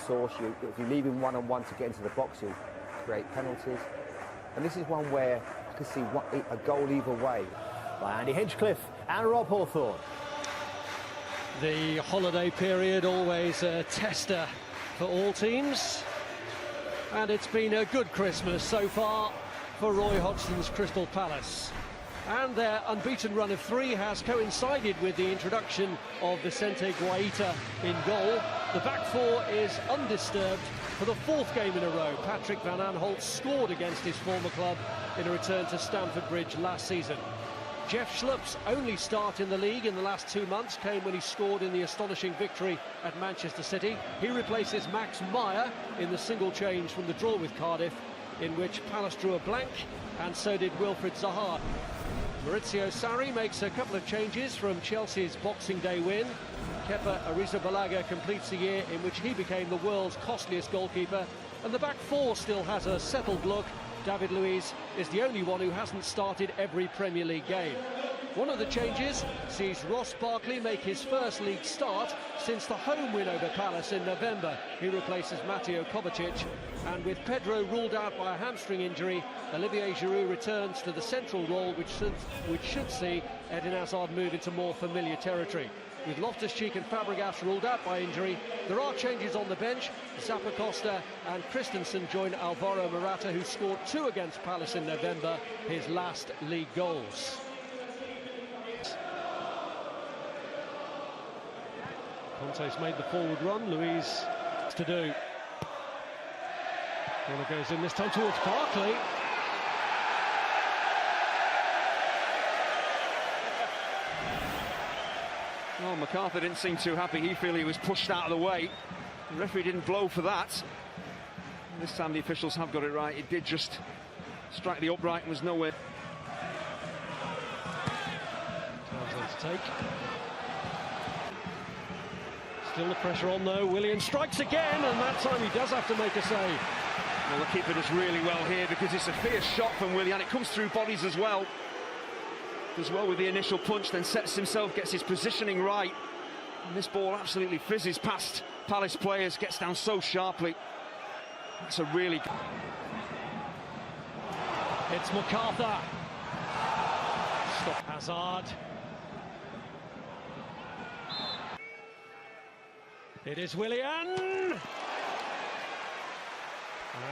source. If you leave him one-on-one to get into the box, you'll create penalties. And this is one where I could see a goal either way. By Andy Hinchcliffe and Rob Hawthorne. The holiday period always a tester for all teams. And it's been a good Christmas so far for Roy Hodgson's Crystal Palace. And their unbeaten run of 3 has coincided with the introduction of Vicente Guaita in goal. The back 4 is undisturbed for the 4th game in a row. Patrick Van Aanholt scored against his former club in a return to Stamford Bridge last season. Jeff Schlupp's only start in the league in the last 2 months came when he scored in the astonishing victory at Manchester City. He replaces Max Meyer in the single change from the draw with Cardiff, in which Palace drew a blank, and so did Wilfried Zaha. Maurizio Sarri makes a couple of changes from Chelsea's Boxing Day win. Kepa Arrizabalaga completes a year in which he became the world's costliest goalkeeper, and the back 4 still has a settled look. David Luiz is the only one who hasn't started every Premier League game. One of the changes sees Ross Barkley make his first league start since the home win over Palace in November. He replaces Mateo Kovacic, and with Pedro ruled out by a hamstring injury, Olivier Giroud returns to the central role, which should see Eden Hazard move into more familiar territory. With Loftus-Cheek and Fabregas ruled out by injury, there are changes on the bench. Zappacosta and Christensen join Alvaro Morata, who scored 2 against Palace in November, his last league goals. Conte's made the forward run, Luiz to do. Corner goes in this time towards Barkley. Well, MacArthur didn't seem too happy. He felt he was pushed out of the way. The referee didn't blow for that. And this time the officials have got it right. It did just strike the upright and was nowhere. Townsend to take. Still the pressure on though. Willian strikes again, and that time he does have to make a save. Well, the keeper does really well here because it's a fierce shot from Willian. It comes through bodies as well. Does well with the initial punch, then sets himself, gets his positioning right. And this ball absolutely fizzes past Palace players, gets down so sharply. That's a really... It's MacArthur. Stop Hazard. It is Willian.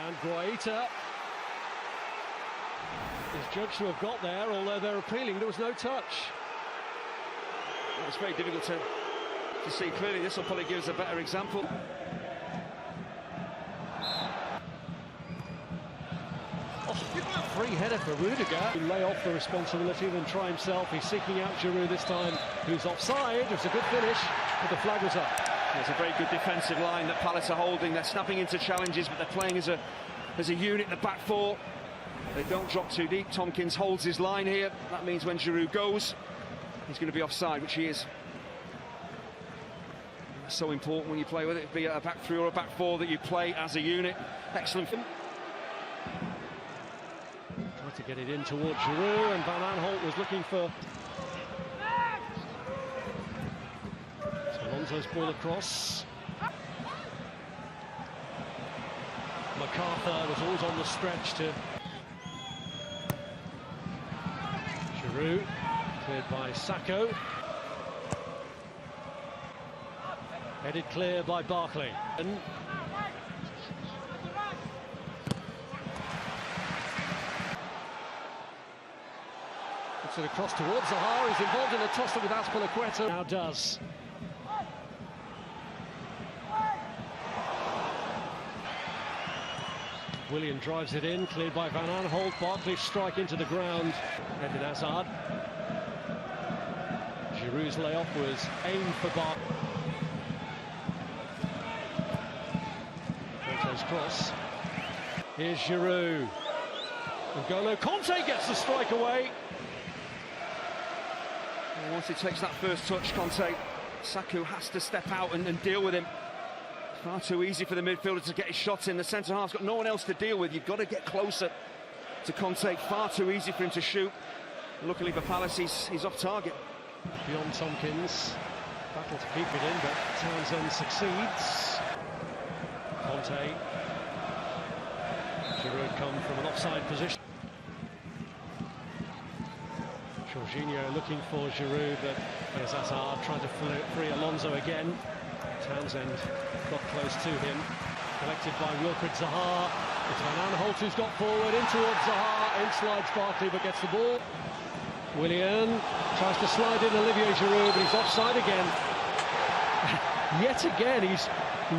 And Guaita is judged to have got there, although they're appealing there was no touch. Well, it's very difficult to see clearly. This will probably give us a better example. Free header for Rudiger. Lay off the responsibility and try himself. He's seeking out Giroud this time, who's offside. It was a good finish, but the flag was up. There's a very good defensive line that Palace are holding. They're snapping into challenges, but they're playing as a unit in the back 4. They don't drop too deep. Tompkins holds his line here. That means when Giroud goes, he's going to be offside, which he is. That's so important when you play with it, be it a back 3 or a back 4, that you play as a unit. Excellent. Tried to get it in towards Giroud, and Van Aanholt was looking for... Alonso's ball across. MacArthur was always on the stretch to... Giroud, cleared by Sakho. Headed clear by Barkley. And puts it across towards Zaha. He's involved in a tussle with Azpilicueta. Now does. Willian drives it in, cleared by Van Aanholt. Barkley strike into the ground. Eden Hazard. Giroud's layoff was aimed for Barkley. Conte's cross. Here's Giroud. N'Golo Conte gets the strike away. And once he takes that first touch, Conte, Sakho has to step out and deal with him. Far too easy for the midfielder to get his shot in. The centre-half's got no one else to deal with. You've got to get closer to Conte. Far too easy for him to shoot. Luckily for Palace, he's off target. Beyond Tompkins. Battle to keep it in, but Townsend succeeds. Conte. Giroud come from an offside position. Jorginho looking for Giroud, but there's Hazard trying to free Alonso again. Townsend got close to him. Collected by Wilfried Zaha. It's Van Aanholt who's got forward, in towards Zaha, in slides Barkley but gets the ball. Willian tries to slide in Olivier Giroud, but he's offside again. Yet again, he's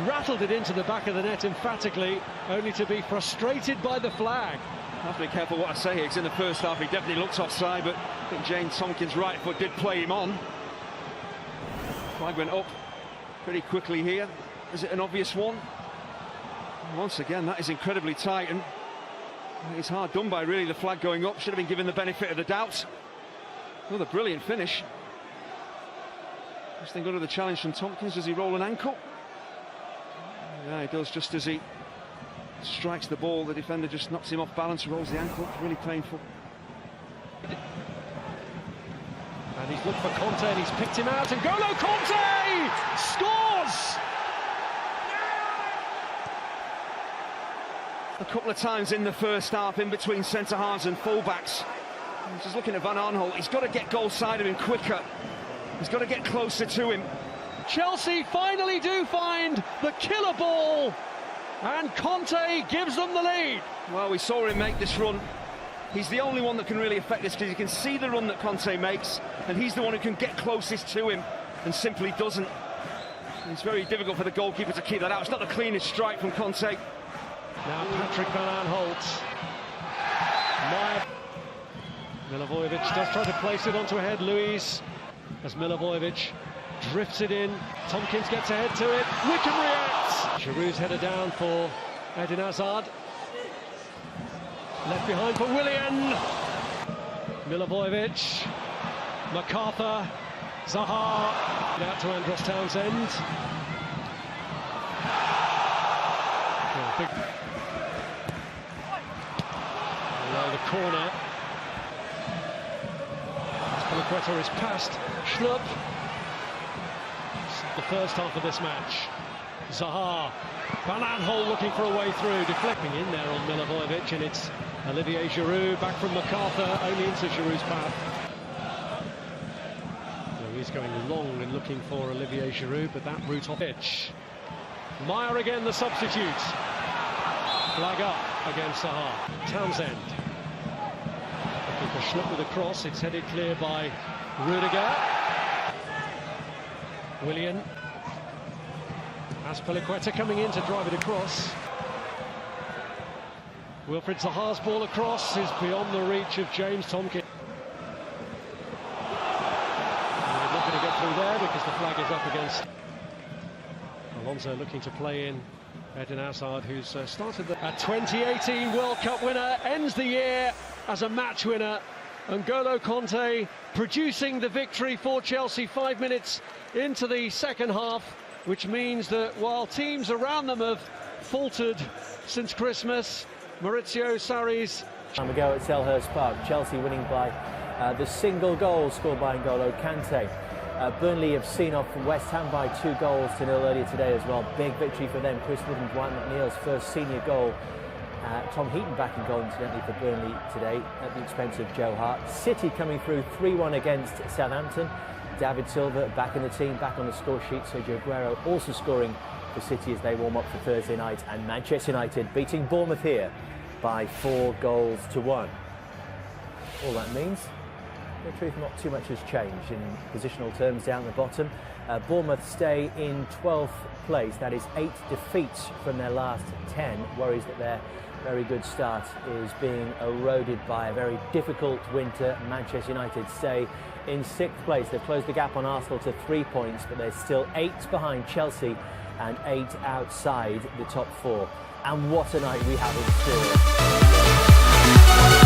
rattled it into the back of the net emphatically, only to be frustrated by the flag. I have to be careful what I say here, because in the first half he definitely looked offside, but I think James Tomkins' right foot did play him on. Flag went up pretty quickly here. Is it an obvious one? Once again, that is incredibly tight, and it's hard done by, really, the flag going up. Should have been given the benefit of the doubt. Another brilliant finish. Just think under the challenge from Tomkins. Does he roll an ankle? Yeah, he does. Just as he strikes the ball, the defender just knocks him off balance, rolls the ankle. It's really painful. And he's looked for Conte and he's picked him out, and N'Golo Conte scores! A couple of times in the first half, in between centre-halves and full-backs. Just looking at Van Aanholt, he's got to get goal side of him quicker. He's got to get closer to him. Chelsea finally do find the killer ball, and Conte gives them the lead. Well, we saw him make this run. He's the only one that can really affect this, because you can see the run that Conte makes, and he's the one who can get closest to him and simply doesn't. It's very difficult for the goalkeeper to keep that out. It's not the cleanest strike from Conte. Now Patrick Van Aanholt. Milivojevic does try to place it onto a head. Luiz, as Milivojevic drifts it in. Tomkins gets ahead to it. Wickham reacts. Giroud's header down for Eden Hazard. Left behind for Willian. Milivojevic. MacArthur. Zaha. Out to Andros Townsend. Below the corner. Azpilicueta is past Schlupp. The first half of this match. Zaha. Van Aanholt looking for a way through, deflecting in there on Milivojevic, and it's Olivier Giroud back from MacArthur, only into Giroud's path. He's going long and looking for Olivier Giroud, but that route off pitch. Meyer again, the substitute. Flag up against Zaha. Townsend. Looking for Schlupp with a cross. It's headed clear by Rudiger. Willian. Azpilicueta coming in to drive it across. Wilfried Zaha's ball across is beyond the reach of James Tomkins. They're not going to get through there because the flag is up against Alonso, looking to play in Eden Hazard, who's started the 2018 World Cup winner, ends the year as a match winner. N'Golo Conte producing the victory for Chelsea 5 minutes into the second half, which means that while teams around them have faltered since Christmas, Maurizio Sarri's Time ago at Selhurst Park, Chelsea winning by the single goal scored by N'Golo Kante. Burnley have seen off West Ham by 2-0 earlier today as well. Big victory for them. Chris Wood and Dwight McNeil's first senior goal. Tom Heaton back in goal incidentally for Burnley today at the expense of Joe Hart. City coming through 3-1 against Southampton. David Silva back in the team, back on the score sheet. Sergio Aguero also scoring for City as they warm up for Thursday night. And Manchester United beating Bournemouth here by 4-1. All that means, in truth, not too much has changed in positional terms down the bottom. Bournemouth stay in 12th place. That is 8 defeats from their last 10. Worries that their very good start is being eroded by a very difficult winter. Manchester United stay in 6th place. They've closed the gap on Arsenal to 3 points, but they're still 8 behind Chelsea and 8 outside the top 4. And what a night we have in store.